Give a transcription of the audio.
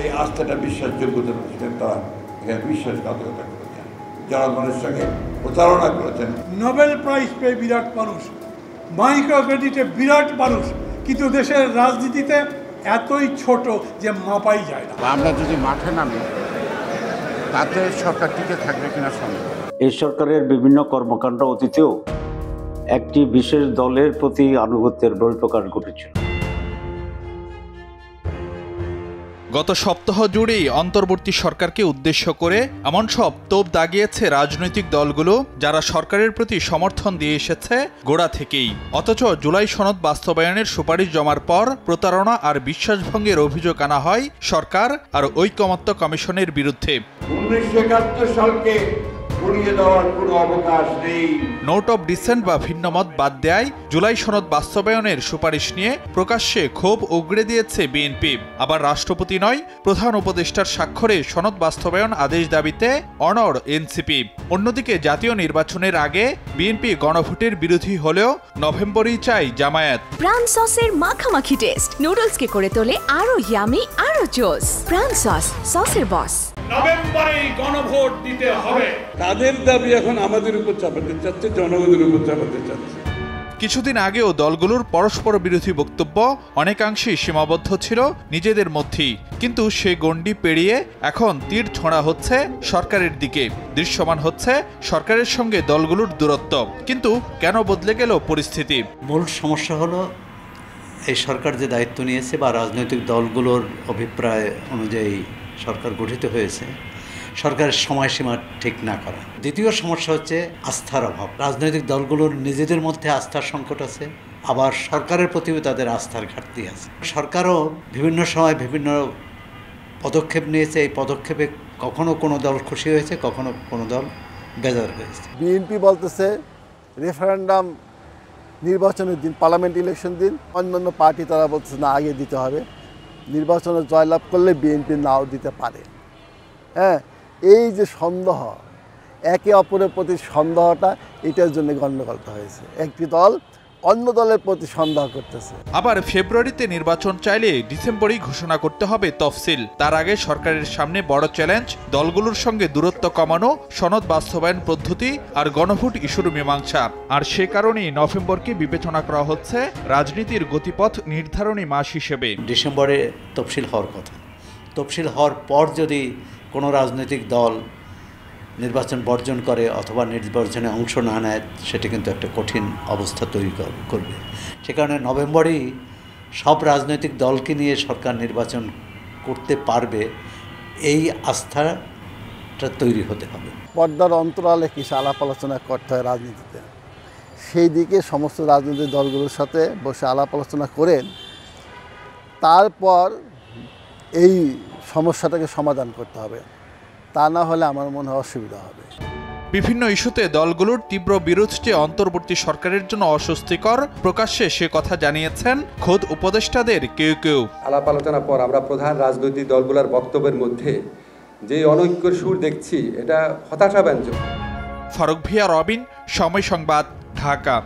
এই আস্থাটা বিশ্বাসযোগ্যতা তারা এখানে বিশ্বাসঘাতকতা করেছেন, জনগণের সঙ্গে প্রতারণা করেছেন। নোবেল প্রাইজ পেয়ে বিরাট মানুষ, মাইক্রো ক্রেডিটে বিরাট মানুষ, কিন্তু দেশের রাজনীতিতে এতই ছোট যে মাপাই যায় না। আমরা যদি মাঠে নামি তাতে সরকার টিকে থাকবে কিনা সন্দেহ। এই সরকারের বিভিন্ন কর্মকাণ্ড অতীতেও একটি বিশেষ দলের প্রতি আনুগত্যের বহিঃপ্রকাশ ঘটেছিল। গত সপ্তাহ জুড়েই অন্তর্বর্তী সরকারকে উদ্দেশ্য করে এমন সব তোপ দাগিয়েছে রাজনৈতিক দলগুলো যারা সরকারের প্রতি সমর্থন দিয়ে এসেছে গোড়া থেকেই। অথচ জুলাই সনদ বাস্তবায়নের সুপারিশ জমার পর প্রতারণা আর বিশ্বাসভঙ্গের অভিযোগ আনা হয় সরকার আর ঐকমত্য কমিশনের বিরুদ্ধে। 1971 সালকে পুড়িয়ে দেওয়ার কোনো অবকাশ নেই। নোট অব ডিসেন্ট বা ভিন্নমত বাদ দেয় জুলাই সনদ বাস্তবায়নের সুপারিশ নিয়ে প্রকাশ্যে ক্ষোভ উগড়ে দিয়েছে বিএনপি। আবার রাষ্ট্রপতি নয়, প্রধান উপদেষ্টার স্বাক্ষরে সনদ বাস্তবায়ন আদেশ দাবিতে অনড় এনসিপি। অন্যদিকে জাতীয় নির্বাচনের আগে বিএনপি গণভোটের বিরোধী হলেও নভেম্বরেই চাই জামায়াত। প্রাণ সসের মাখামাখি টেস্ট নুডলসকে করে তোলে আরো ইয়ামি আরো জোস। প্রাণ সস, সসের বস। নভেম্বরেই গণভোট দিতে হবে। তাদের দাবি এখন আমাদের উপর চাপাতে চাচ্ছে, জনগণের উপর চাপাতে চাচ্ছে। কিছুদিন আগেও দলগুলোর পরস্পর বিরোধী বক্তব্য অনেকাংশেই সীমাবদ্ধ ছিল নিজেদের মধ্যেই, কিন্তু সে গণ্ডি পেরিয়ে এখন তীর ছোঁড়া হচ্ছে সরকারের দিকে। দৃশ্যমান হচ্ছে সরকারের সঙ্গে দলগুলোর দূরত্ব। কিন্তু কেন বদলে গেল পরিস্থিতি? মূল সমস্যা হলো এই সরকার যে দায়িত্ব নিয়েছে বা রাজনৈতিক দলগুলোর অভিপ্রায় অনুযায়ী সরকার গঠিত হয়েছে, সরকারের সময়সীমা ঠিক না করা। দ্বিতীয় সমস্যা হচ্ছে আস্থার অভাব। রাজনৈতিক দলগুলোর নিজেদের মধ্যে আস্থার সংকট আছে, আবার সরকারের প্রতিও তাদের আস্থার ঘাটতি আছে। সরকারও বিভিন্ন সময় বিভিন্ন পদক্ষেপ নিয়েছে, এই পদক্ষেপে কখনো কোনো দল খুশি হয়েছে, কখনো কোনো দল বেজার হয়েছে। বিএনপি বলতেছে রেফারেন্ডাম নির্বাচনের দিন, পার্লামেন্ট ইলেকশন দিন। অন্যান্য পার্টি তারা বলতেছে না, আগে দিতে হবে। নির্বাচনে জয়লাভ করলে বিএনপি নাও দিতে পারে। হ্যাঁ, এই যে সন্দেহ, একে অপরের প্রতি সন্দেহটা, এটার জন্য গণ্ডগোলটা হয়েছে। একটি দল অন্য দলের প্রতি সন্দেহ করতেছে। আবার ফেব্রুয়ারিতে নির্বাচন চাইলে ডিসেম্বরেই ঘোষণা করতে হবে তফসিল। তার আগে সরকারের সামনে বড় চ্যালেঞ্জ দলগুলোর সঙ্গে দূরত্ব কমানো, সনদ বাস্তবায়ন পদ্ধতি আর গণভোট ইস্যুর মীমাংসা। আর সে কারণেই নভেম্বরকে বিবেচনা করা হচ্ছে রাজনীতির গতিপথ নির্ধারণী মাস হিসেবে। ডিসেম্বরে তফসিল হওয়ার কথা। তফসিল হওয়ার পর যদি কোনো রাজনৈতিক দল নির্বাচন বর্জন করে অথবা নির্বাচনে অংশ না নেয়, সেটি কিন্তু একটা কঠিন অবস্থা তৈরি করবে। সে কারণে নভেম্বরেই সব রাজনৈতিক দলকে নিয়ে সরকার নির্বাচন করতে পারবে, এই আস্থাটা তৈরি হতে হবে। পর্দার অন্তরালে কিছু আলাপ আলোচনা করতে হয় রাজনীতিতে। সেই দিকে সমস্ত রাজনৈতিক দলগুলোর সাথে বসে আলাপ আলোচনা করেন, তারপর এই সমস্যাটাকে সমাধান করতে হবে। তা না হলে আমার মনে হয় অসুবিধা হবে। বিভিন্ন ইস্যুতে দলগুলোর তীব্র বিরোধটি অন্তর্বর্তী সরকারের জন্য অস্বস্তিকর। প্রকাশ্যে সে কথা জানিয়েছেন খোদ উপদেষ্টাদের কেউ কেউ। আলাপ আলোচনার পর আমরা প্রধান রাজনৈতিক দলগুলোর বক্তব্যের মধ্যে যে অনৈক্যের সুর দেখছি, এটা হতাশাব্যঞ্জক। ফারুক ভিয়া, রবিন, সময় সংবাদ, ঢাকা।